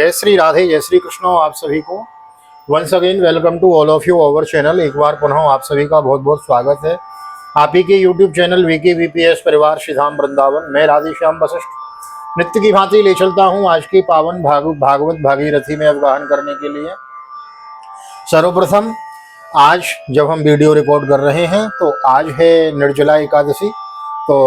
जय श्री राधे, जय श्री कृष्ण। आप सभी को once again welcome to all of you our channel. एक बार पुनः आप सभी का बहुत बहुत स्वागत है आप ही के यूट्यूब चैनल वीके वीपीएस परिवार श्रीधाम वृंदावन। मैं राधे श्याम वशिष्ठ नित्य की भांति ले चलता हूँ आज की पावन भागवत भागीरथी में अवगाहन करने के लिए। सर्वप्रथम आज जब हम वीडियो रिकॉर्ड कर रहे हैं तो आज है निर्जला एकादशी। तो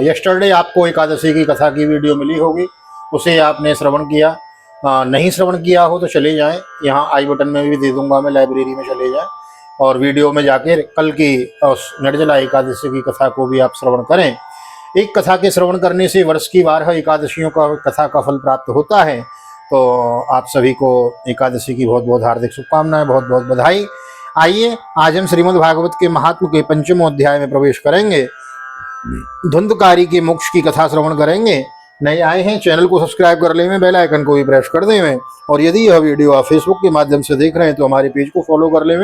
यस्टरडे आपको एकादशी की कथा की वीडियो मिली होगी, उसे आपने श्रवण किया। नहीं श्रवण किया हो तो चले जाएं, यहाँ आई बटन में भी दे दूंगा मैं, लाइब्रेरी में चले जाएं और वीडियो में जाके कल की निर्जला एकादशी की कथा को भी आप श्रवण करें। एक कथा के श्रवण करने से वर्ष की 12 एकादशियों का कथा का फल प्राप्त होता है। तो आप सभी को एकादशी की बहुत बहुत हार्दिक शुभकामनाएं, बहुत बहुत बधाई। आइए आज हम श्रीमद् भागवत के महात्म के 5वें अध्याय में प्रवेश करेंगे। धुंधकारी के मोक्ष की कथा श्रवण करेंगे। नए आए हैं चैनल को सब्सक्राइब कर लें, बेल आइकन को भी प्रेस कर दें। और यदि यह वीडियो आप फेसबुक के माध्यम से देख रहे हैं तो हमारे पेज को फॉलो कर लें।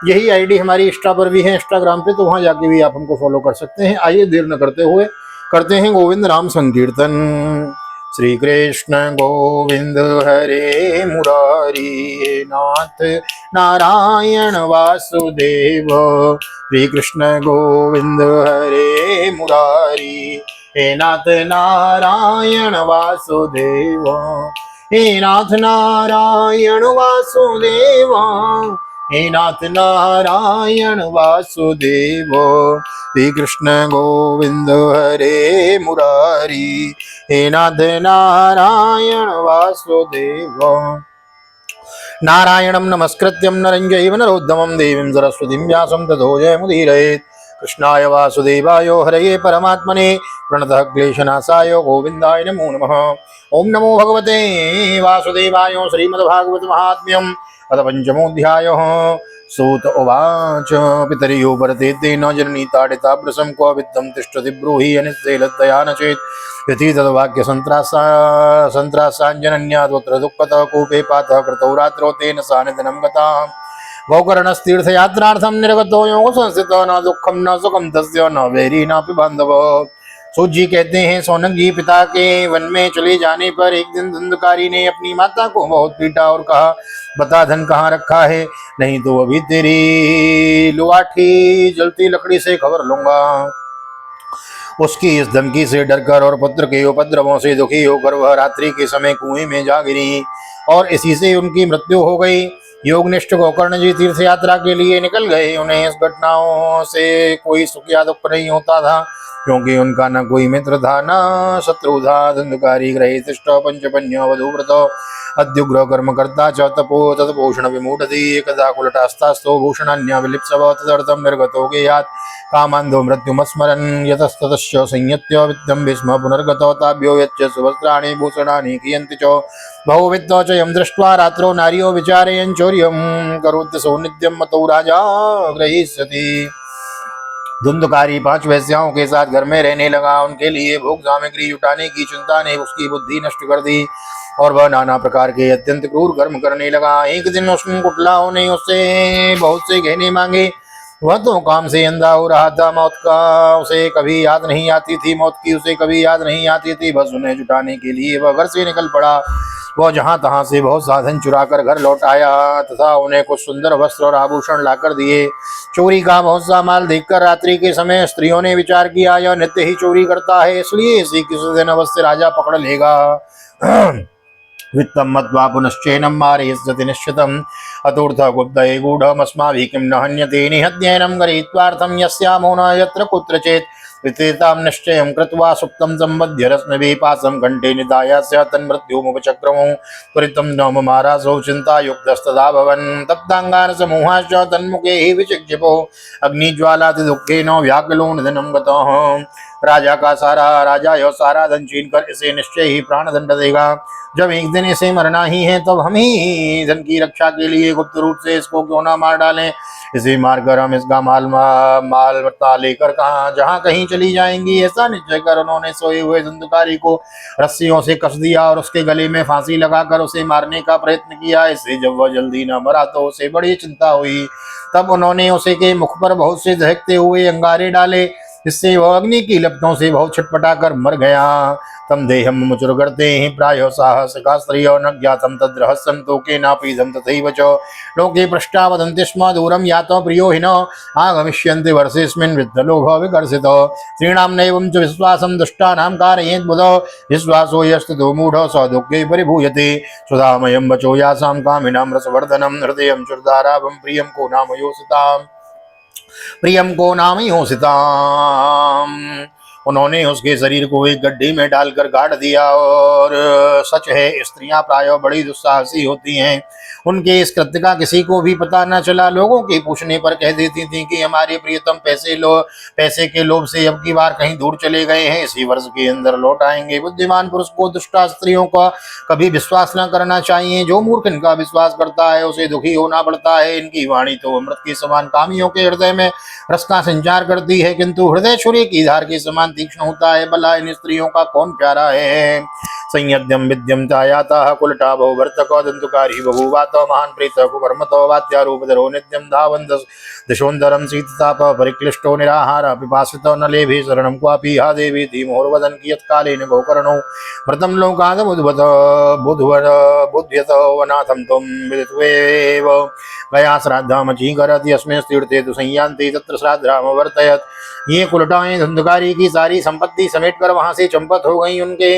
यही आईडी हमारी इंस्टा पर भी है, इंस्टाग्राम पे, तो वहां जाके भी आप हमको फॉलो कर सकते हैं। आइए देर न करते हुए करते हैं गोविंद नाम संकीर्तन। श्री कृष्ण गोविंद हरे मुरारी, नाथ नारायण वासुदेव। श्री कृष्ण गोविंद हरे मुरारी, हे नाथ नारायण वासुदेव। हे नाथ नारायण वासुदेव, हे नाथ नारायण वासुदेव। श्री कृष्ण गोविंद हरे मुरारी, हे नाथ नारायण वासुदेव। नारायणं नमस्कृत्यं नरं चैव नरोत्तमं देवीं सरस्वतीं व्यासं ततो जयमुदीरयेत्। कृष्णाय वासुदेवाय हरये परमात्मने प्रणतः क्लेशनाशाय गोविन्दाय नमो नमः। ओम नमो भगवते वासुदेवाय। श्रीमद्भागवत महात्म्यम् अथ पंचमोऽध्यायः। सूत उवाच पितर्यो वर्ते तेन जननी ताडिता प्रसं क्व वित्तं तिष्ठति ब्रूहि अनिश्चेलतया न चेत् यथि तद्वाक्य सन्त्रासाञ्जनन्या तत्र दुःखतः कूपे पातः कृतौ रात्रौ तेन सा निधनं गता। गौकर्णस्तीर्थयात्रार्थं निर्गतो योग संस्थितो न दुःखं न सुखं तस्य न वैरी नापि बान्धव। सूत जी कहते हैं, सोनक जी पिता के वन में चले जाने पर एक दिन धुंधकारी ने अपनी माता को बहुत पीटा और कहा, बता धन कहाँ रखा है, नहीं तो अभी तेरी लुआठी जलती लकड़ी से खबर लूंगा। उसकी इस धमकी से डरकर और पुत्र के उपद्रवों से दुखी होकर वह रात्रि के समय कुएं में जा गिरी और इसी से उनकी मृत्यु हो गई। योगनिष्ठ गोकर्ण जी तीर्थ यात्रा के लिए निकल गए। उन्हें इस घटनाओं से कोई सुख या दुख नहीं होता था, क्योंकि उनका न कोई मित्र था न शत्रु था। धुंधकारी ग्रहे तिष्ठ पंचपन्य वधूव्रत अद्युग्र कर्म कर्ता च तपो तत्पोषण विमूढ़ति। एकदा कुलटास्तास्तो भूषणान्य विलिप्सव तदर्थं निर्गतो गेयात्। कामान्धो मृत्युमस्मरन् यतस्ततश्च संयत्य वित्तं भीष्म पुनर्गतो ताभ्यो यच्च सुवस्त्राणि भूषणानि कियन्ति च। बहुवित्तो च यं दृष्ट्वा रात्रौ नार्यो विचारयन् चौर्यं करोत्यसो नित्यं मतो राजा ग्रहीष्यति। धुंधकारी 5 वेश्याओं के साथ घर में रहने लगा। उनके लिए भोग सामग्री जुटाने की चिंता ने उसकी बुद्धि नष्ट कर दी और वह नाना प्रकार के अत्यंत क्रूर कर्म करने लगा। एक दिन उस कुटलाओं ने उससे बहुत से गहने मांगे। वह तो काम से अंधा हो रहा था। मौत का उसे कभी याद नहीं आती थी, मौत की उसे कभी याद नहीं आती थी। बस उन्हें जुटाने के लिए वह घर से निकल पड़ा। वह जहां तहां से बहुत साधन चुराकर घर लौट आया तथा उन्हें कुछ सुंदर वस्त्र और आभूषण लाकर दिए। चोरी का बहुत सा माल देखकर रात्रि के समय स्त्रियों ने विचार किया, यह नित्य ही चोरी करता है, इसलिए इसी किसी दिन अवश्य राजा पकड़ लेगा। वित्तं मत्वा पुनश्चैनं मारयिष्यति निश्चितम् अतूर्थः गुप्तये गूढमस्माभिः किं न हन्यते। निहत्यैनं गृहीत्वार्थं यस्यामो न यत्र कुत्रचित्। वितेतां निश्चयं कृत्वा सुप्तं सम्बध्य रश्मिभिः पाशं कण्ठे निधाय तन्मृत्युमुपचक्रमो। त्वरितं न ममारासौ चिन्तायुक्तस्तदा भवन्। तप्ताङ्गान् समूहाश्च तन्मुखे हि विचिक्षिपो अग्निज्वालाति दुःखेन व्याकुलो निधनं गतः। राजा यह सारा धन छीन कर इसे निश्चय ही प्राणदंड देगा। जब एक दिन इसे मरना ही है तब हम ही धन की रक्षा के लिए गुप्त रूप से इसको क्यों ना मार डालें। इसे मारकर हम इसका माल मत्ता लेकर जहाँ कहीं चली जाएंगी। ऐसा निश्चय कर उन्होंने सोए हुए धुंधकारी को रस्सियों से कस दिया और उसके गले में फांसी लगाकर उसे मारने का प्रयत्न किया। इससे जब वह जल्दी न मरा तो उसे बड़ी चिंता हुई। तब उन्होंने उसे के मुख पर बहुत से दहकते हुए अंगारे डाले इससे वह अग्नि की लपटों से बहुत छटपटा कर मर गया। तम देहम मुचुर करते ही प्रायो साहसिका स्त्रियो न ज्ञातम तद रहस्यम तोके नापीदम तथैव च लोके पृष्ठा वदन्ति स्म दूरम यातो प्रियो हिनो आगमिष्यन्ति वर्षेस्मिन् विद्धलोभ विकर्षितो स्त्रीणां नैवं च विश्वासं दुष्टानां कारयेत् बुधो विश्वासो यस्ततो मूढो स दुःखे परिभूयते सुधामयं वचो यासां कामिनां रसवर्धनं हृदयं चुर्दाराभं प्रियम को नाम योषिताम। उन्होंने उसके शरीर को एक गड्ढे में डालकर गाड़ दिया। और सच है, स्त्रियां प्रायः बड़ी दुस्साहसी होती हैं। उनके इस कृत्य का किसी को भी पता न चला। लोगों के पूछने पर कह देती थी कि हमारे प्रियतम पैसे के लोभ से अब की बार कहीं दूर चले गए हैं, इसी वर्ष के अंदर लौट आएंगे। बुद्धिमान पुरुष को दुष्टा स्त्रियों का कभी विश्वास न करना चाहिए। जो मूर्ख इनका विश्वास करता है उसे दुखी होना पड़ता है। इनकी वाणी तो अमृत के समान कामियों के हृदय में रस का संचार करती है, किंतु हृदय छुरी की धार के समान तीक्ष्ण होता है। भला इन स्त्रियों का कौन प्यारा है। संयद्यम विद्यम चायाता कुलटा भो भर्तक दंतुकारी बहुवात महान प्रीत कुकर्मतो वात्यारूपधरो नित्यम धावन दिशोन्दरम शीतताप परिक्लिष्टो निराहार पिपासितो न लेभे शरणं क्वापि हा देवी धीमोर्वदन कियत्कालेन गोकर्णो व्रतं लोकादमुद्भत बुध्यत वनाथं त्वं विदित्वेव गया श्राद्धामचीकरति अस्मिन् तीर्थे तु संयान्ति तत्र श्राद्धामवर्तयत्। ये कुलटाएं धुंधकारी की सारी संपत्ति समेटकर वहां से चंपत हो गई। उनके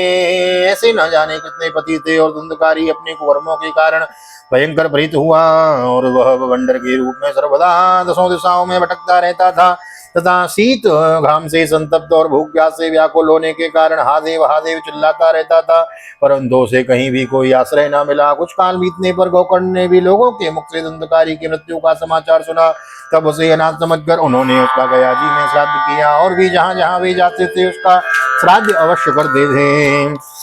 ऐसे न जाने कितने पति थे और धुंधकारी अपने कुकर्मों के कारण भयंकर प्रीत हुआ और वह बवंडर के रूप में सर्वदा दसों दिशाओं में भटकता रहता था तथा शीत घाम से संतप्त और भूख प्यास से व्याकुल होने के कारण हादेव चिल्लाता रहता था, परंतु उसे कहीं भी कोई आश्रय न मिला। कुछ काल बीतने पर गोकर्ण ने भी लोगों के मुख से धुंधकारी की मृत्यु का समाचार सुना। तब उसे अनाथ समझकर उन्होंने उसका गया जी में श्राद्ध किया और भी जहां जहां वे जाते थे उसका श्राद्ध अवश्य करते थे।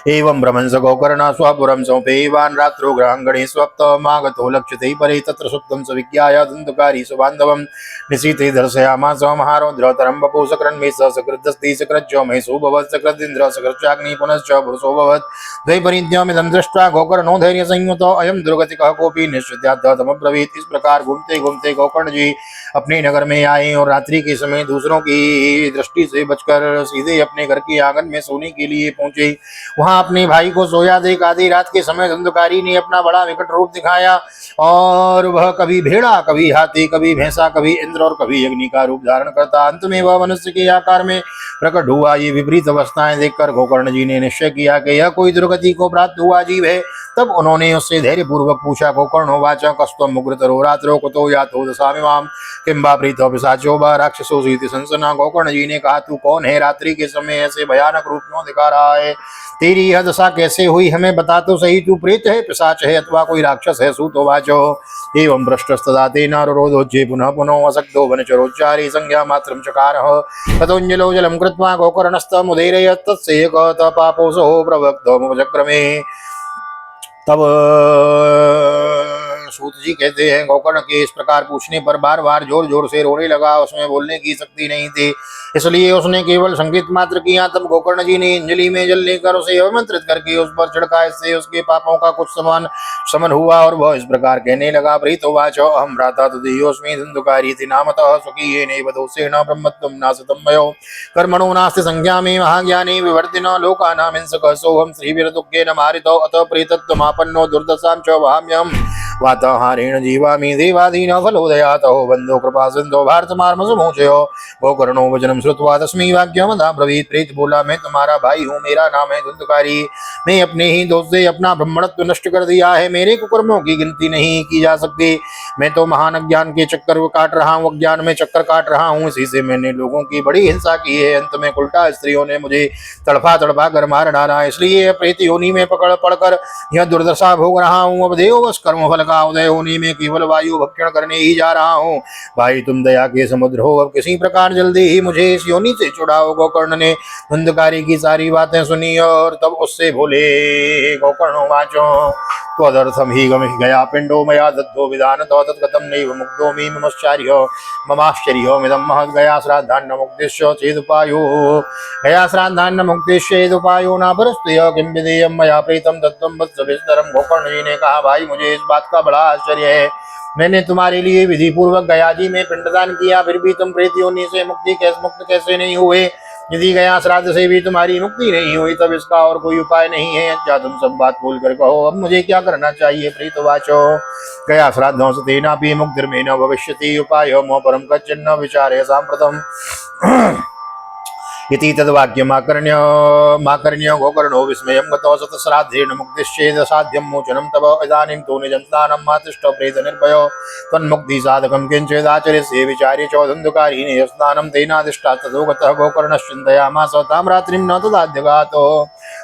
एवं भ्रमंस गोकर्ण स्वपुरं सौपेवान् रात्रो गृहाङ्गणे स्वप्तमागतो लक्ष्यते परे तत्र सुप्तं सविज्ञाय धुन्धकारी सुबान्धवं निशीथे दर्शयामास महारौद्रतरं वपु सकृन्मे सकृद्दस्ति सकृज्यो महेशो भवत् सकृदिन्द्र सकृच्चाग्नि पुनश्च पुरुषो भवत् द्वैपरीत्यमिदं दृष्ट्वा गोकर्णो धैर्यसंयुतो अयं दुर्गतिकः कोऽपि निश्चित्यार्थमब्रवीत्। इस प्रकार घूमते घूमते गोकर्ण जी अपने नगर में आए और रात्रि के समय दूसरों की दृष्टि से बचकर सीधे अपने घर के आंगन में सोने के लिए पहुंचे। वहां अपने भाई को सोया देख आधी रात के समय धुंधकारी ने अपना बड़ा विकट रूप दिखाया और वह कभी भेड़ा, कभी हाथी, कभी भैंसा, कभी इंद्र और कभी अग्नि का रूप धारण करता। अंत में वह मनुष्य के आकार में प्रकट हुआ। ये विपरीत अवस्थाएं देखकर गोकर्ण जी ने निश्चय किया कि यह कोई दुर्गति को प्राप्त हुआ जीव है। तब उन्होंने उससे धैर्य पूर्वक पूछा, गोकर्णोवाच कस्त्वं मुग्रतरो रात्रो कुतो यातो दशामिमां किं वा प्रीतो पिशाचो वा राक्षसो सीति संसना। गोकर्ण जी ने कहा, तू कौन है? रात्रि के समय ऐसे भयानक रूप क्यों दिखा रहा है? तेरी यह दशा कैसे हुई, हमें बता तो सही। तू प्रेत है, पिशाच है अथवा कोई राक्षस है? सूतोवाचो एवं भ्रष्टस्तदा तेनारोधोज्ये पुनः पुनः असक्तो वनचरोच्चारी संज्ञा मात्रं चकारः ततोऽञ्जलो जलं कृत्वा गोकर्णस्तमुदीरयत् तत्सेकतः पापोऽसौ प्रवक्तमुपचक्रमे। तब सूत जी कहते हैं, गोकर्ण के इस प्रकार पूछने पर बार बार जोर जोर से रोने लगा। उसमें बोलने की शक्ति नहीं थी, इसलिए उसने केवल संकेत मात्र किया। तब गोकर्ण जी ने अंजलि में जल लेकर उसे आमंत्रित करके उस पर छिड़का। इससे उसके पापों का कुछ शमन हुआ और वह इस प्रकार कहने लगा, प्रीतोवाच अहं भ्राता तुदीयोऽस्मि धुन्धुकारीति नामतः स्वकीयेनैव दोषेण ब्रह्मत्वं नासतं मयो कर्मणो नास्ति संज्ञा मे महाज्ञाने विवर्तिनो लोकानां हिंसकः सोऽहं श्रीवीरदुःखेन मारितो अतः प्रेतत्वमापन्नो दुर्दशां च वहाम्यहम् वाताहारेण जीवामि देवादीन फलोदयातो बंधो कृपा सिंधो भारतमार्मसुमोचयो। गोकर्णो वचनम श्रुत्वा तस्मै वाक्यमदाब्रवीत्। प्रेत बोला, मैं तुम्हारा भाई हूँ, मेरा नाम है धुंधकारी। मैं अपने ही दोष से अपना ब्रह्मणत्व नष्ट कर दिया है। मेरे कुकर्मों की गिनती नहीं की जा सकती। मैं तो महान अज्ञान के चक्कर काट रहा हूँ, अज्ञान में चक्कर काट रहा हूँ। इसी से मैंने लोगों की बड़ी हिंसा की है। अंत में उल्टा स्त्रियों ने मुझे तड़पा तड़पा कर मार डाला, इसलिए प्रेत योनि में पकड़ पड़कर यह दुर्दशा भोग रहा हूँ। अब देववश कर्म फल का उदय होने में केवल वायु भक्षण करने ही जा रहा हूँ। भाई तुम दया के समुद्र हो, अब किसी प्रकार जल्दी ही मुझे इस योनि से छुड़ाओ। गोकर्ण ने धुंधकारी की सारी बातें सुनी और तब उससे बोले, गोकर्णोवाचो त्वदर्थम ही गमिह गया पिंडो मया दत्तो विधानतो तत्कथं नैव मुक्तो मे ममाश्चर्योमिदं महद् गया श्राद्धान्न मुक्तिश्च चेदुपायो गया श्राद्धान्न मुक्तिश्च चेदुपायो न परस्तेय किं विधेयं मया प्रीतं तत्त्वं वत्स विस्तरं। गोकर्ण जी ने कहा, भाई मुझे इस बात का बड़ा आश्चर्य है। मैंने तुम्हारे लिए विधि पूर्वक गया जी में पिंडदान किया, फिर भी तुम प्रेत योनि से मुक्त कैसे नहीं हुए? यदि गया श्राद्ध से भी तुम्हारी मुक्ति नहीं हुई तब इसका और कोई उपाय नहीं है। अच्छा तुम सब बात बोल कर कहो, अब मुझे क्या करना चाहिए? प्रीतवाचो गया श्राद्धों से तेना भी मुक्तिर्मेन भविष्यति उपायो मो परम कच्चिन्न विचारे सांप्रतम इति तद्वाक्यमाकर्ण्य गोकर्णो विस्मयं गतो शतश्राद्धेन मुक्तिश्चेद साध्यं मोचनं तव इदानीं तु निजं स्नानं मातिष्ठ प्रेतनिर्भयो त्वन्मुक्तिसाधकं किञ्चिदाचरिष्ये विचार्य च धुन्धुकारीणे स्नानं तेनादिष्टास्ततो गतः गोकर्णश्चिन्तयामास तां रात्रिं न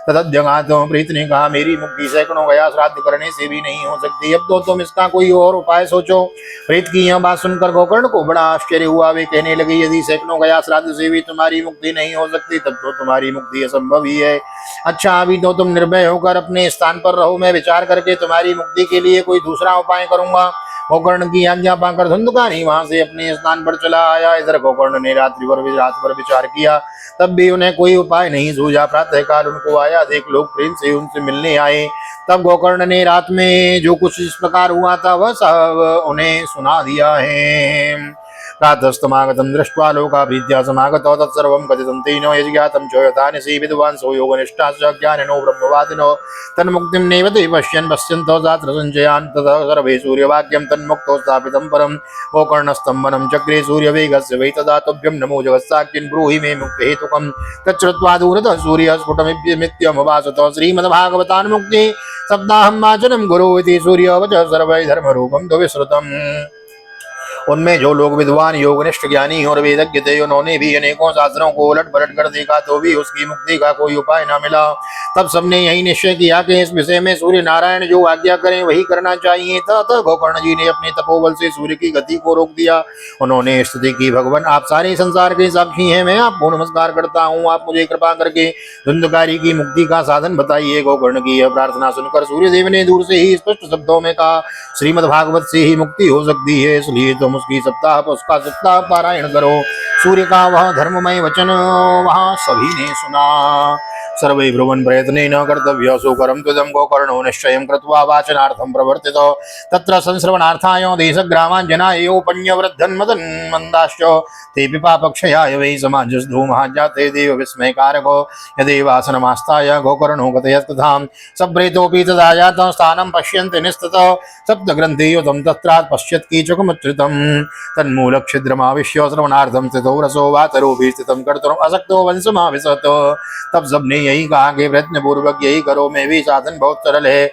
तदद्यगातो प्रीत ने कहा, मेरी मुक्ति सैकड़ों गया श्राद्ध करने से भी नहीं हो सकती, अब तो तुम इसका कोई और उपाय सोचो। प्रीत की यह बात सुनकर गोकर्ण को बड़ा आश्चर्य हुआ। वे कहने लगे, यदि सैकड़ों गया श्राद्ध से भी तुम्हारी मुक्ति नहीं हो सकती तब तो तुम्हारी मुक्ति असंभव ही है। अच्छा अभी तो तुम निर्भय होकर अपने स्थान पर रहो, मैं विचार करके तुम्हारी मुक्ति के लिए कोई दूसरा उपाय करूंगा। गोकर्ण की आज्ञा पाकर धुंधुकारी वहां से अपने स्थान पर चला आया। इधर गोकर्ण ने रात भर विचार किया, तब भी उन्हें कोई उपाय नहीं सूझा। प्रातःकाल उनको आया देख लोग प्रेम से उनसे मिलने आए। तब गोकर्ण ने रात में जो कुछ इस प्रकार हुआ था वह सब उन्हें सुना दिया है। प्रातस्तमागतं दृष्ट्वा लोकाभीत्या समागतो तत्सर्वं कथितं तेन यज्ञातं च यथा निशि विद्वांसो योगनिष्ठाश्च ज्ञानिनो ब्रह्मवादिनो तन्मुक्तिं नैव ते पश्यन्तो जात्र सञ्चयान् ततः सर्वे सूर्यवाक्यं तन्मुक्तो स्थापितं परं गोकर्णस्थं वनं चक्रे सूर्यवेगस्य वै तदा तुभ्यं नमो जगत्साक्षिन् ब्रूहि मे मुक्तिहेतुकं तच्छ्रुत्वा दूरतः सूर्यस्फुटमित्यमुपासत श्रीमद्भागवतान्मुक्ति सप्ताहं वाचनं गुरु इति सूर्यवच सर्वै धर्मरूपं तु विश्रुतम्। उनमें जो लोग विद्वान योगनिष्ठ ज्ञानी और वेदज्ञ थे उन्होंने भी अनेकों शास्त्रों को उलट पलट कर देखा तो भी उसकी मुक्ति का कोई उपाय न मिला। तब सबने यही निश्चय किया कि इस विषय में सूर्य नारायण जो आज्ञा करें वही करना चाहिए। तब गोकर्ण जी ने अपने तपोबल से सूर्य की गति को रोक दिया। उन्होंने स्तुति की, भगवान आप सारे संसार के साक्षी हैं, मैं आपको नमस्कार करता हूँ, आप मुझे कृपा करके धुंधकारी की मुक्ति का साधन बताइए। गोकर्ण की यह प्रार्थना सुनकर सूर्यदेव ने दूर से ही स्पष्ट शब्दों में कहा, श्रीमद् भागवत से ही मुक्ति हो सकती है, इसलिए तुम उसका सप्ताह पारायण करो। सूर्य का वह धर्ममय वचन वहां सभी ने सुना। सर्वै ब्रुवन् प्रयत्नेन कर्तव्य सुकरं त्वदं गोकर्णो निश्चयं कृत्वा वाचनार्थं प्रवर्तितो तत्र संश्रवणार्थाय देशग्रामाञ्जनायोपन्यवृद्धन् मदन्मन्दाश्च तेऽपि पापक्षयाय वै समाजस्थूमहाजाते देव विस्मयकारको यदेवासनमास्ताय गोकर्णो गतयस्तथां सप्रेतोऽपि तदा जातं स्थानं पश्यन्ति निस्ततः सप्तग्रन्थियुतं तत्रात् पश्यत् कीचकमुच्छ्रितं तन्मूलच्छिद्रमाविश्य श्रवणार्थं स्थितो रसो वातरोऽपि स्थितं कर्तुम् असक्तो वंशमाविशत्। तब सबने यही कहा कि प्रयत्न पूर्वक यही करो, मैं भी साधन बहुत सरल है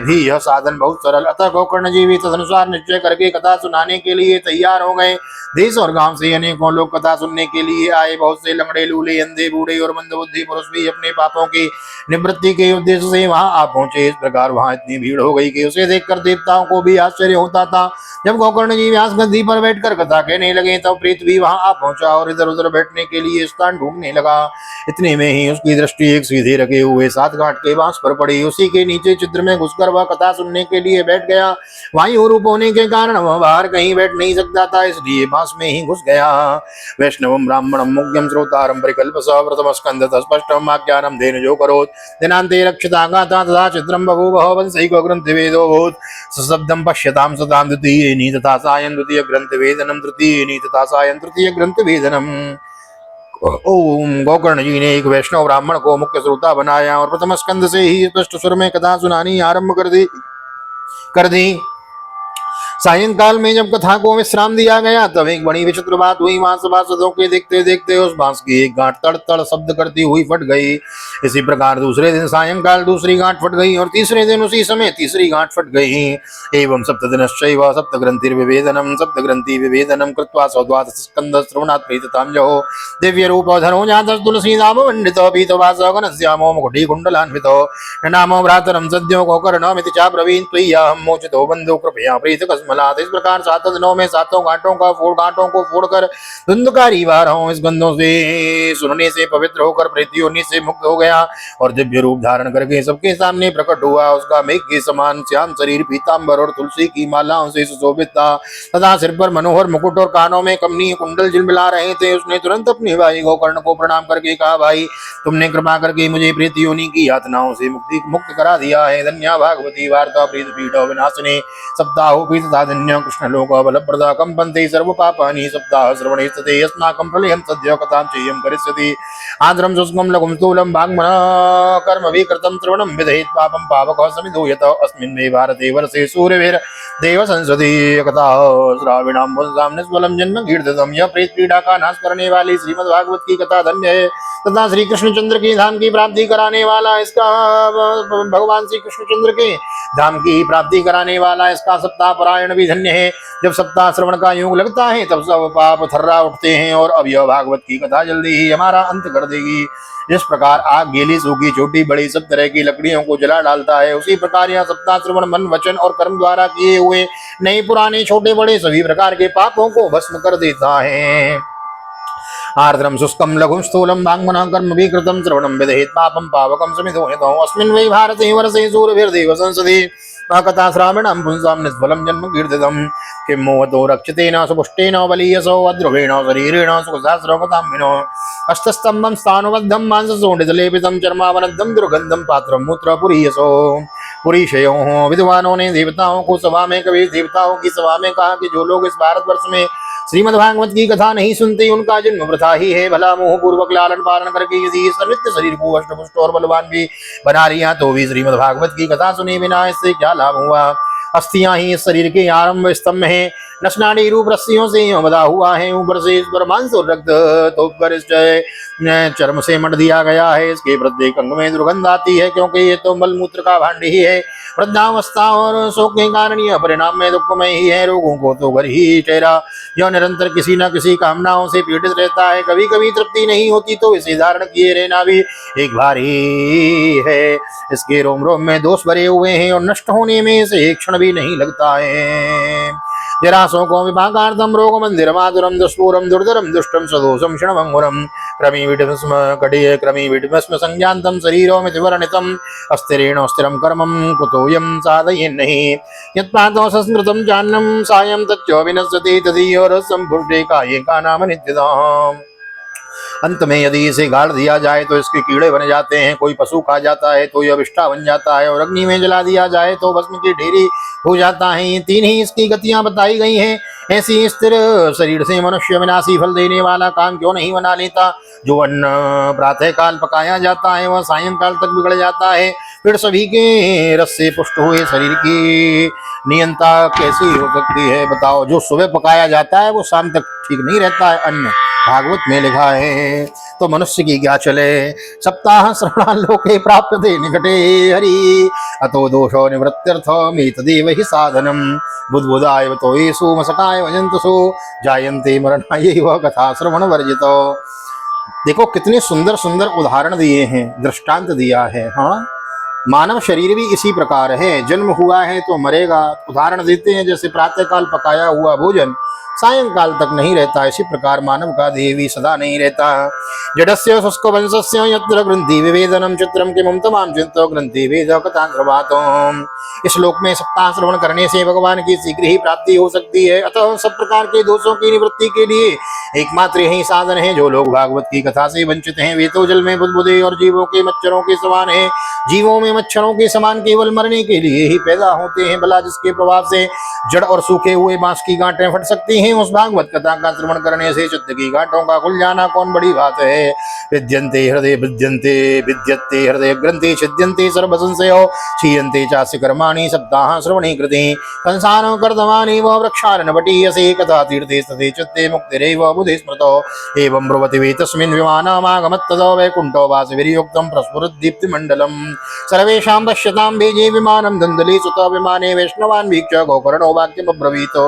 भी यह साधन बहुत सरल। अतः गोकर्ण जी भी तदनुसार निश्चय करके कथा सुनाने के लिए तैयार हो गए। देश और गांव से अनेकों लोग कथा सुनने के लिए आए। बहुत से लंगड़े, लूले, अंधे, बूढ़े और मंदबुद्धि पुरुष भी अपने पापों की निवृत्ति के उद्देश्य से वहां आ पहुंचे। इस प्रकार वहां इतनी भीड़ हो गई कि उसे देखकर देवताओं को भी आश्चर्य होता था। जब गोकर्ण जी व्यास गद्दी पर बैठकर कथा कहने लगे तब प्रीत भी वहां आ पहुंचा और इधर उधर बैठने के लिए स्थान ढूंढने लगा। इतने में ही उसकी दृष्टि एक सीधे रखे हुए 7 गांठ के बांस पर पड़ी। उसी के नीचे चित्र में घुसकर वह कथा सुनने के लिए बैठ गया। वायु रूप होने के कारण वह बाहर कहीं बैठ नहीं सकता था, इसलिए बांस में ही घुस गया। वैष्णवम ब्राह्मणम मुग्यम श्रोतारम परिकल्पसः प्रथम स्कंद स्पष्टम आज्ञानम देन जो करोत् दिनांते रक्षिता गाता तथा चित्रम बभूव वंशैको ग्रंथ वेदो भूत् सशब्दम पश्यताम सताम द्वितीयेनि तथा सायं द्वितीय ग्रंथ वेदनम तृतीयेनि तथा सायं तृतीय ग्रंथ वेदनम। ओम गोकर्ण जी ने एक वैष्णव ब्राह्मण को मुख्य श्रोता बनाया और प्रथम स्कंद से ही स्पष्ट स्वर में कथा सुनानी आरंभ कर दी। सायंकाल में जब कथा को विश्राम दिया गया तब एक बड़ी विचित्र बात हुई। वहां सभासदों के देखते देखते उस बांस की एक गांठ तड़ तड़ शब्द करती हुई फट गई। इसी प्रकार दूसरे दिन सायंकाल दूसरी गांठ फट गई और तीसरे दिन उसी समय तीसरी गांठ फट गई। एवं सप्तदिनश्चैव सप्तग्रंथिर्विभेदनम सप्तग्रंथि विभेदनम कृत्वा सौद्वादश स्कंद श्रवणात् प्रीततां जहो दिव्य रूपधरो जातः तुलसीनाम पंडितो पीतवासः घनश्यामो मुकुटी कुण्डलान्वितो नामो भ्रातरं सद्यो गोकर्णमिति चाब्रवीन् त्वय्याहं मोचितो बन्धो कृपया प्रीतकस्मै मलात। इस प्रकार 7 दिनों में 7 घाटों को फोड़कर धुंधकारी बारहों इस गंधों से सुनने से पवित्र होकर प्रेत योनि से मुक्त हो गया और दिव्य रूप धारण करके सबके सामने प्रकट हुआ। उसका मेघ के समान श्याम शरीर पीतांबर और तुलसी की मालाओं से सुशोभित था तथा सिर पर मनोहर मुकुट और कानों में कमनीय कुंडल झिलमिला रहे थे। उसने तुरंत अपने भाई गोकर्ण को प्रणाम करके कहा, भाई तुमने कृपा करके मुझे प्रेत योनि की यातनाओं से मुक्त करा दिया है। धन्या भागवती वार्ता प्रीत पीठ विनाशिनी सप्ताहो पीत साधन्य कृष्ण लोक बल प्रदा कंपन्ते सर्व पापानि सप्ताह श्रवणे स्थिते अस्माकं प्रलयं सद्य कथां चेयं करिष्यति। आद्रं शुष्कं लघुं स्थूलं वाङ्मनः कर्म विकृतं श्रवणं विदहेत् पापं पावकः समिधो यत अस्मिन् मे भारते वर्षे सूर्यभिर् देव संसदि कथा श्राविणां पुंसां निष्फलं जन्म कीर्तितं। यह प्रेत पीड़ा का नाश करने वाली श्रीमद् भागवत की कथा धन्य है तथा श्री कृष्णचंद्र की धाम की प्राप्ति कराने वाला इसका भगवान श्री कृष्णचंद्र के धाम की प्राप्ति कराने वाला इसका सप्ताह पारायण भी धन्य है। जब सप्ताह श्रवण का योग लगता है तब सब पाप थर्रा उठते हैं और अब यह भागवत की कथा जल्दी ही हमारा अंत कर देगी। जिस प्रकार आग गीली सूखी छोटी बड़ी सब तरह की लकड़ियों को जला डालता है, उसी प्रकार यह सप्ताह श्रवण मन वचन और कर्म द्वारा किए हुए नए पुराने छोटे बड़े सभी प्रकार के पापों को भस्म कर देता है। आर्द्रम शुष्कं लघुं स्थूलं वाङ्मनः कर्म विकृतं श्रवणं विदहेत् पापं पावकं समिधो यतो अस्मिन् वै भारते वर्षे सूर्यभिर्देव संसदि कथा श्रावणां पुंसां निष्फलं जन्म कीर्तितं। किं मोहतो रक्षतेन सुपुष्टेन बलीयसो अद्रुवेण शरीरेण सुखसहस्रकथाम्बिनो अष्टस्तम्भं स्थानुबद्धं मांससोंडितलेपितं चर्मावनद्धं दुर्गन्धं पात्रं मूत्रपुरीयसो। पुरीशयों विद्वानों ने देवताओं को सभा में कभी देवताओं की सभा में कहा कि जो लोग इस भारतवर्ष में श्रीमद् भागवत की कथा नहीं सुनते उनका जन्म वृथा ही है। भला मोह पूर्वक लालन पालन करके यदि इस नित्य शरीर को अष्टपुष्ट और बलवान भी बना लिया तो भी श्रीमद् भागवत की कथा सुने बिना इससे क्या लाभ हुआ। अस्थियां ही इस शरीर के आरंभ स्तंभ हैं, नसनाड़ी रूप रस्सियों से बंधा हुआ है, ऊपर से इस पर मांस और रक्त तोपकर इस चर्म से मढ़ दिया गया है। इसके प्रत्येक अंग में दुर्गंध आती है क्योंकि ये तो मलमूत्र का भांड ही है। वृद्धावस्था और शोक के कारण यह परिणाम में दुखमय ही है। रोगों को तो घर ही ठहरा, यह निरंतर किसी न किसी कामनाओं से पीड़ित रहता है। कभी कभी तृप्ति नहीं होती तो इसे धारण किए रहना भी एक भारी है। इसके रोम रोम में दोष भरे हुए हैं और नष्ट होने में इसे एक क्षण भी नहीं लगता है। जरासोको विभागार्थम रोग मंदिर माधुरम दुष्पूरम दुर्धरम दुष्टम सदोषम क्षणभंगुरम क्रमी विडस्म कटिये क्रमी विडस्म संज्ञान्तम शरीरो मिथिवर्णितम अस्थिरेण स्थिरम कर्मम कुतोयम साधयेन्नहि यत्पातो संस्कृतम चान्नम सायं तच्च विनश्यति तदीयो रसं पुष्टे काये का नाम नित्यदाम्। अंत में यदि इसे गाड़ दिया जाए तो इसके कीड़े बन जाते हैं, कोई पशु खा जाता है तो यह विष्ठा बन जाता है और अग्नि में जला दिया जाए तो भस्म की ढेरी हो जाता है। ये 3 ही इसकी गतियां बताई गई हैं। ऐसी स्थिर शरीर से मनुष्य विनाशी फल देने वाला काम क्यों नहीं बना लेता। जो अन्न प्रातः काल पकाया जाता है वह सायंकाल तक बिगड़ जाता है। फिर सभी के रस से पुष्ट हुए शरीर की नियंता कैसी हो सकती है बताओ। जो सुबह पकाया जाता है वो शाम तक ठीक नहीं रहता है, अन्न भागवत में लिखा है। तो मनुष्य की क्या चले। सप्ताह श्रवणा लोके प्राप्यते निकटे हरि अतो दोषो निवृत्त्यर्थमेतदेव हि साधनम बुद्बुदाय तो येषु मसकाय वजंतसु जायन्ते मरणाय वह कथा श्रवण वर्जितो। देखो कितने सुंदर सुंदर उदाहरण दिए हैं, दृष्टांत दिया है। हाँ, मानव शरीर भी इसी प्रकार है। जन्म हुआ है तो मरेगा। उदाहरण देते हैं जैसे प्रातःकाल पकाया हुआ भोजन सायंकाल तक नहीं रहता, इसी प्रकार मानव का देह भी सदा नहीं रहता। जडस्य शुष्क वंशस्य यत्र ग्रंथि विवेदनम चित्रम किमं तमाम चिंतो ग्रंथि वेद कथा श्रवातोम। इस श्लोक में सप्ताह श्रवण करने से भगवान की शीघ्र ही प्राप्ति हो सकती है। अतः सब प्रकार के दोषों की निवृत्ति के लिए एकमात्र यही साधन है। जो लोग भागवत की कथा से वंचित हैं वे तो जल में बुदबुदे और जीवों के मच्छरों के समान हैं। जीवों में मच्छरों के समान केवल मरने के लिए ही पैदा होते हैं। भला जिसके प्रभाव से जड़ और सूखे हुए बांस की गांठें फट सकती हैं, उस भागवत कथा का श्रवण करने से चित्त की गांठों का खुल जाना कौन बड़ी बात है। विद्यन्ते हृदय विद्यन्ते विद्यत्ते हृदय ग्रंथि छिद्यन्ते सर्व संशयो क्षीयन्ते चास्य कर्माणि सप्ताह श्रवणे कृते संसारो कर्तमानि व वृक्षारण्य वटीयसे कथा तीर्थे सते चित्ते मुक्तिरेव बुधे स्मृतो एवं ब्रुवति वे तस्मिन् विमानमागमत्तदो वैकुण्ठो वासविर्युक्तं प्रस्फुरद्दीप्तिमण्डलम् सर्वेषां पश्यतां भेजे विमानं दन्दली सुत विमाने वैष्णवान् वीक्ष्य गोकर्णो वाक्यमब्रवीतो।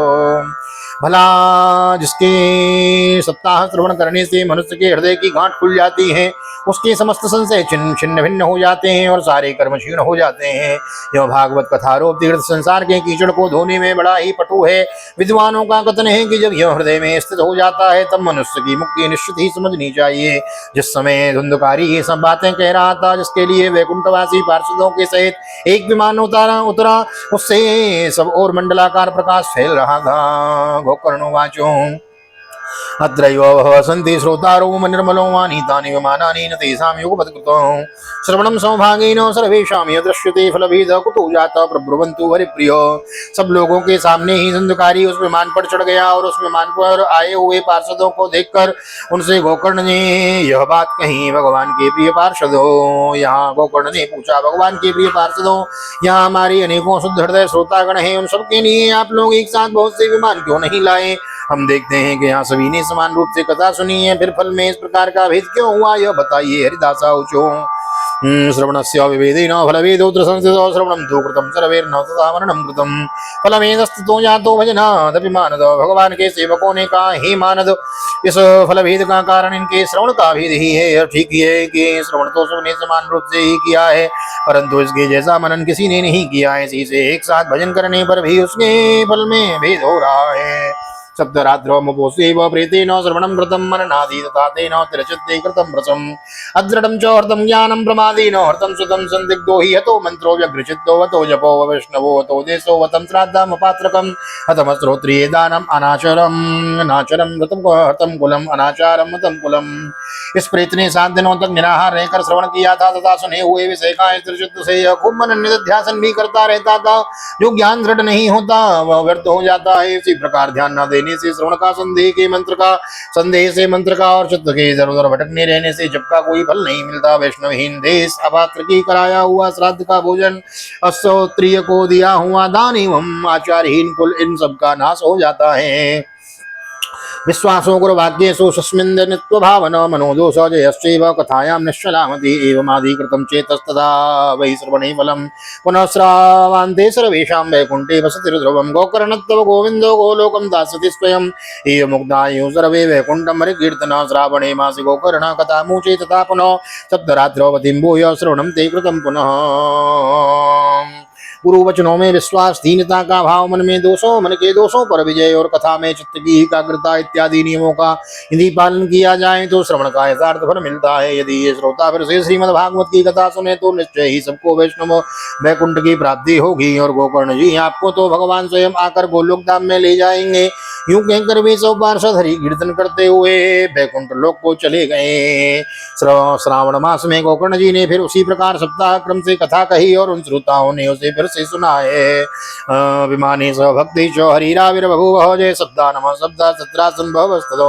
भला जिसके सप्ताह श्रवण करने से मनुष्य के हृदय की गांठ खुल जाती है, उसके समस्त संशय छिन्न छिन्न भिन्न हो जाते हैं और सारे कर्म क्षीण हो जाते हैं। यह भागवत कथारूप तीर्थ संसार के कीचड़ को धोने में बड़ा ही पटु है। विद्वानों का कथन है कि जब यह हृदय में स्थित हो जाता है तब मनुष्य की मुक्ति निश्चित ही समझनी चाहिए। जिस समय धुंधकारी ये सब बातें कह रहा था, जिसके लिए वैकुंठवासी पार्षदों के सहित एक विमान उतरा, उससे सब और मंडलाकार प्रकाश फैल रहा था। गोकर्णोवाचो अत्रैव वसन्ति श्रोतारो निर्मलो वानीतानि विमानानि न तेषां युगपत्कृतो श्रवणं सौभागेन सर्वेषां यदृश्यते फलभेदः कुतो जातः प्रब्रुवन्तु हरिप्रियो। सब लोगों के सामने ही धुंधकारी उस विमान पर चढ़ गया और उस विमान पर आए हुए पार्षदों को देखकर उनसे गोकर्ण ने यह बात कही। भगवान के प्रिय पार्षदों, यहाँ गोकर्ण ने पूछा, भगवान के प्रिय पार्षदों, यहाँ हमारी अनेकों शुद्ध हृदय श्रोतागण हैं, उन सबके लिए आप लोग एक साथ बहुत से विमान क्यों नहीं लाए? हम देखते हैं कि यहाँ सभी ने समान रूप से कथा सुनी है, फिर फल में इस प्रकार का भेद क्यों हुआ, यह बताइए। हरिदासा उचो श्रवणस्य विभेदेन फलभेदोऽत्र संस्थितो श्रवणं तु कृतं सर्वैर्न तथा मननं कृतं फलभेदस्ततो जातो भजनादपि मानद। भगवान के सेवकों ने कहा, हे मानद, इस फलभेद का कारण इनके श्रवण का भेद ही है। यह ठीक ही है कि श्रवण तो सबने समान रूप से ही किया है, परंतु इसके जैसा मनन किसी ने नहीं किया है। इसी से एक साथ भजन करने पर भी उसके फल में भेद हो रहा है। सप्तरात्रोमुपोसेव प्रीतेन श्रवणं कृतं मननादि तथा तेन तिरचित्ते कृतं व्रतम् अदृढं च हर्तं ज्ञानं प्रमादेन हर्तं सुतं संदिग्धो हि हतो मन्त्रो व्यग्रचित्तो हतो जपो वैष्णवो हतो देशो हतं श्राद्धमपात्रकम् हतम श्रोत्रिये दानम् अनाचरं हतं कुलम् अनाचारं हतं कुलम्। इस प्रेत ने 7 दिनों तक निराहार रहकर श्रवण किया था तथा सुने हुए विषय का चित्त से यह खूब मनन निधिध्यासन भी करता रहता था। जो ज्ञान दृढ़ नहीं होता वह व्यर्थ हो जाता है। इसी प्रकार ध्यान न देने से, श्रवण का संदेह से मंत्र का और चित्त के इधर उधर भटकने रहने से जब का कोई फल नहीं मिलता। वैष्णवहीन देश, अपात्र की कराया हुआ श्राद्ध का भोजन, अश्रोत्रिय को दिया हुआ दान एवं आचारहीन कुल, इन सब का नाश हो जाता है। विश्वासो गुरुवाक्येषु सस्मिन्नित्व भावना मनोदोष जयश्चैव कथायां निश्चलामति एवमादिकृतं चेतस्तदा वै श्रवणे फलं पुनः श्रावान्ते सर्वेषां वैकुण्ठे वसतिर्ध्रुवं गोकर्णत्वं गोविन्दो गोलोकं दास्यति स्वयम् एवमुक्तायुः सर्वे वैकुण्ठं हरिकीर्तना श्रावणे मासि गोकर्ण कथामुचे तथा पुनः सप्तरात्रवतीं भूय श्रवणं ते कृतं पुनः। गुरु वचनों में विश्वास, दीनता का भाव, मन में दोषों, मन के दोषों पर विजय और कथा में चित्त की एकाग्रता इत्यादि नियमों का यदि पालन किया जाए तो श्रवण का यथार्थ फल मिलता है। यदि ये श्रोता फिर से श्रीमद् भागवत की कथा सुने तो निश्चय ही सबको वैष्णव वैकुंठ की प्राप्ति होगी। और गोकर्ण जी आपको तो भगवान स्वयं आकर गोलोक धाम में ले जाएंगे। यूं कहकर भी 100 पार्षद हरि कीर्तन करते हुए वैकुंठ लोक को चले गए। श्रावण मास में गोकर्ण जी ने फिर उसी प्रकार सप्ताह क्रम से कथा कही और उन श्रोताओं ने उसे फिर से सुना है। विमाने स भक्ति चो हरिराविर्बभूव जय शब्दा नमः शब्दा सत्रासन भवस्ततो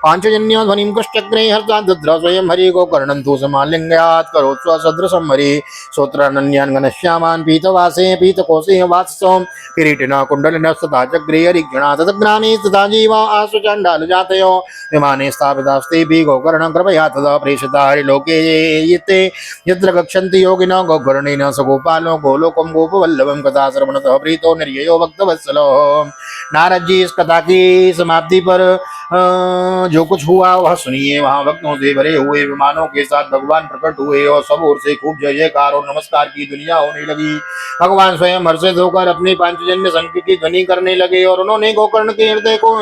पांचजन्यो ध्वनिं कुश्चक्रे हर्षाद्र स्वयं हरि गोकर्णन्तु समालिंगात् करोत्स्व सदृशं हरि श्रोत्रानन्यान् घनश्यामान् पीतवासे पीतकोशे वात्सो किरीटिना कुण्डलिनः सदा चक्रे हरिगणा तदग्रामे तथा जीवा आसु चाण्डाल जातयो विमाने स्थापितास्तेऽपि गोकर्ण कृपया तदा प्रेषिता हरिलोके ये यत्र गच्छन्ति योगिनो गोकर्णेन स गोपालो गोलोकं गोपवल्लभं कथा श्रवणतः प्रीतो निर्ययो भक्तवत्सलो। नारद जी इस कथा की समाप्ति पर जो कुछ हुआ वह सुनिए। वहां भक्तों से भरे हुए विमानों के साथ भगवान प्रकट हुए और सब ओर से खूब जय जयकार और नमस्कार की दुनिया होने लगी। भगवान स्वयं हर्षित होकर अपनी पांचजन्य शंख की ध्वनि करने लगे और उन्होंने गोकर्ण के हृदय को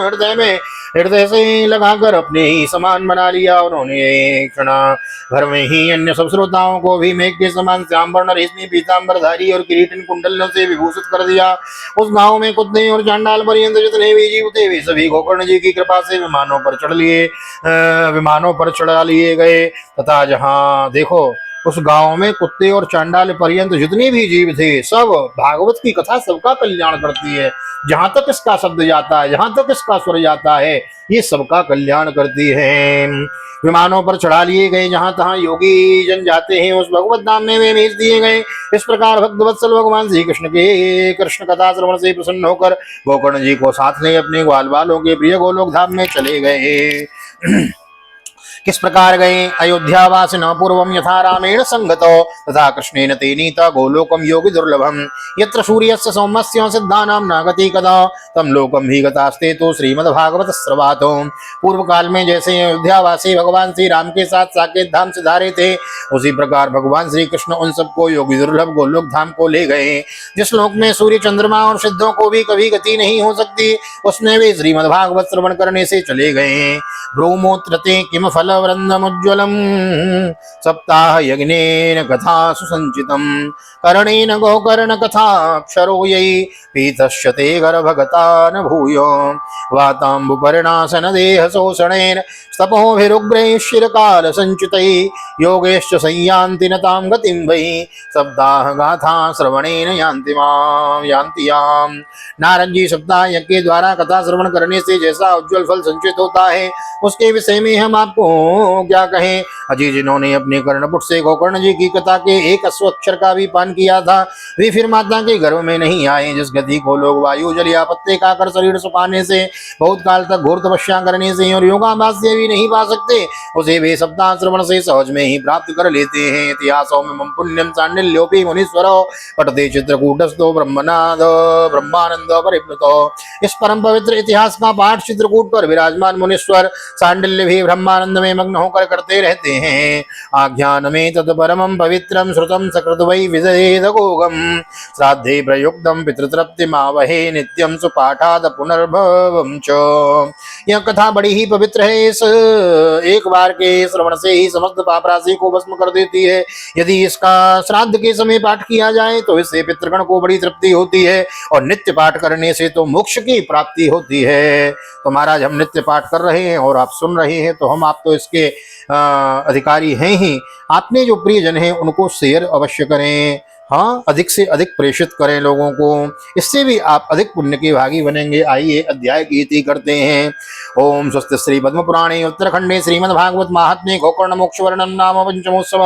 हृदय से लगाकर अपने ही समान बना लिया। उन्होंने क्षण भर में ही अन्य सब श्रोताओं को भी मेघ के समान श्याम वर्ण रेशमी पीताम्बरधारी और किरीटन कुंडलों से विभूषित कर दिया। उस गांव में कुत्ते और चांडाल पर्यंत जितने भी जीव थे वे सभी गोकर्ण जी की कृपा से विमानों पर चढ़ा लिए गए तथा जहाँ देखो उस गांव में कुत्ते और चांडाल पर्यंत जितने भी जीव थे सब भागवत की कथा सबका कल्याण करती है। जहां तक इसका शब्द जाता है, जहां तक इसका स्वर जाता है, ये सबका कल्याण करती है। विमानों पर चढ़ा लिए गए, जहां तहां योगी जन जाते हैं उस भगवत धाम में वे भेज दिए गए। इस प्रकार भक्तवत्सल भगवान श्री कृष्ण के कृष्ण कथा श्रवण से प्रसन्न होकर गोकर्ण जी को साथ ले अपने ग्वाल बालों के प्रिय गोलोक धाम में चले गए। किस प्रकार गए अयोध्यावासिन पूर्वं यथा रामेण संगतो तथा कृष्णेन ते नीता गोलोकम योगी दुर्लभम यत्र सूर्यस्य सौम्यस्य सिद्धानां नागति कदा तम लोकम भी गतास्ते तो श्रीमद्भागवत श्रवातो। पूर्व काल में जैसे अयोध्यावासी भगवान श्री राम के साथ साकेत धाम से धारे थे, उसी प्रकार भगवान श्री कृष्ण उन सबको योगी दुर्लभ गोलोक धाम को ले गए। जिस लोक में सूर्य चंद्रमा और सिद्धों को भी कभी गति नहीं हो सकती, उसमें वे श्रीमद्भागवत श्रवण करने से चले गए। ब्रूमोत्रते किम फल वृंदमुज्ज्वलम सप्ताह यज्ञेन कथा सुसंचितम कर्णेन गोकर्ण कथा अक्षरो यई पीतश्यते गर्भगता न भूयो वाताम्बुपर्णासन देह शोषणेन स्तपोभिरुग्रैः शिरकाल संचितैः योगेश्च संयान्ति नतां गतिं वै सप्ताह गाथा श्रवणेन यान्ति मां यान्ति याम्। नारद जी सप्ताह यज्ञ के द्वारा कथा श्रवण करने से जैसा उज्जवल फल संचित होता है, उसके विषय में हम आपको क्या कहें। अजी जिन्होंने अपने कर्णपुट से गोकर्ण जी की कथा के एक अश्वक्षर का भी पान किया था, वे फिर माता के गर्भ में नहीं आए। जिस गति को लोग वायु जल या पत्ते खाकर शरीर सुखाने से, बहुत काल तक घोर तपस्या करने से और योगाभ्यास से भी नहीं पा सकते, उसे वे सप्ताह श्रवण से सहज में ही प्राप्त कर लेते हैं। इतिहासों में पुण्यम सांडिल्योपि मुनीश्वरो पठते चित्रकूटस्थो ब्रह्मानंद परिप्लुतो। इस परम पवित्र इतिहास का पाठ चित्रकूट पर विराजमान मुनीश्वर सांडिल्य भी ब्रह्मानंद में मग्न होकर करते रहते हैं। आख्यान में तत्परमं पवित्रं श्रुतं सकृत वै विजयेद गोगम श्राद्धे प्रयुक्तम पितृतृप्ति मावहे नित्यं सुपाठाद पुनर्भवं च। यह कथा बड़ी ही पवित्र है। इस एक बार के श्रवण से ही समस्त पाप राशि को भस्म कर देती है। यदि इसका श्राद्ध के समय पाठ किया जाए तो इससे पितृगण को बड़ी तृप्ति होती है और नित्य पाठ करने से तो मोक्ष की प्राप्ति होती है। तो महाराज हम नित्य पाठ कर रहे हैं और आप सुन रहे हैं, तो हम आप तो इसके अधिकारी हैं ही। आपने जो प्रियजन हैं उनको शेयर अवश्य करें, हाँ अधिक से अधिक प्रेषित करें लोगों को, इससे भी आप अधिक पुण्य के भागी बनेंगे। आइए अध्याय की इति करते हैं। ओम स्वस्ति श्री पद्म पुराणे उत्तराखंडे श्रीमद्भागवत महात्म्ये गोकर्ण मोक्ष वर्णन नाम पंचमोत्सव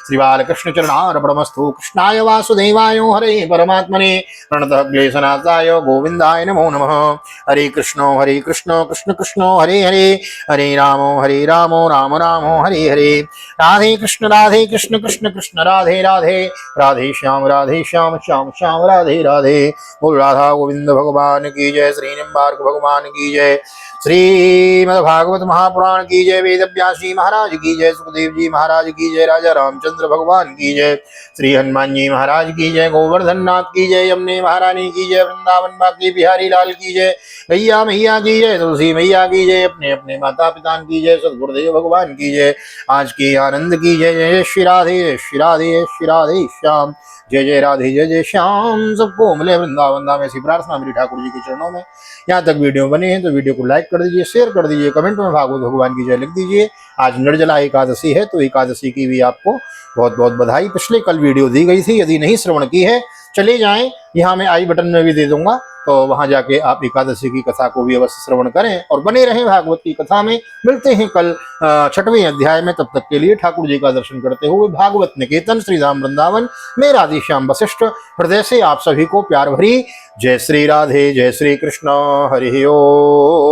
श्री बालकृष्ण चरणार्पणमस्तु। कृष्णाय वासुदेवाय हरे परमात्मने प्रणतः क्लेशनाशाय गोविंदाय नमो नमः। हरे कृष्ण कृष्ण कृष्ण हरे हरे, हरे राम राम राम हरे हरे। राधे कृष्ण कृष्ण कृष्ण राधे राधे, राधे श्याम श्याम श्याम राधे राधे। बोल राधा गोविंद भगवान की जय, श्री निम्बार्क भगवान की जय, श्रीमद्भागवत महापुराण की जय, वेद व्यासी महाराज की जय, सुखदेव जी महाराज की जय, राजा रामचंद्र भगवान की जय, श्री हनुमान जी महाराज की जय, गोवर्धन नाथ की जय, यमुने महारानी की जय, वृंदावन बाकी बिहारी लाल की जय, गैया मैया की जय, तुलसी मैया की जय, अपने अपने माता पिता की जय, सदगुरुदेव भगवान की जय, आज के आनंद की जय। जय श्री राधे श्री राधे श्री राधे श्याम, जय जय राधे जय जय श्याम। सबको मिले वृंदावन धाम, ऐसी प्रार्थना मेरी ठाकुर जी के चरणों में। यहाँ तक वीडियो बने हैं तो वीडियो को लाइक कर दीजिए, शेयर कर दीजिए, कमेंट में भागवत भगवान की जय लिख दीजिए। आज निर्जला एकादशी है तो एकादशी की भी आपको बहुत बहुत बधाई। पिछले कल वीडियो दी गई थी, यदि नहीं श्रवण की है चले जाएं, यहाँ मैं आई बटन में भी दे दूंगा, तो वहां जाके आप एकादशी की कथा को भी अवश्य श्रवण करें और बने रहें भागवत की कथा में। मिलते हैं कल 6वें अध्याय में, तब तक के लिए ठाकुर जी का दर्शन करते हुए भागवत निकेतन श्री राम वृंदावन में राधेश्याम वशिष्ठ हृदय से आप सभी को प्यार भरी जय श्री राधे, जय श्री कृष्ण, हरि ओम।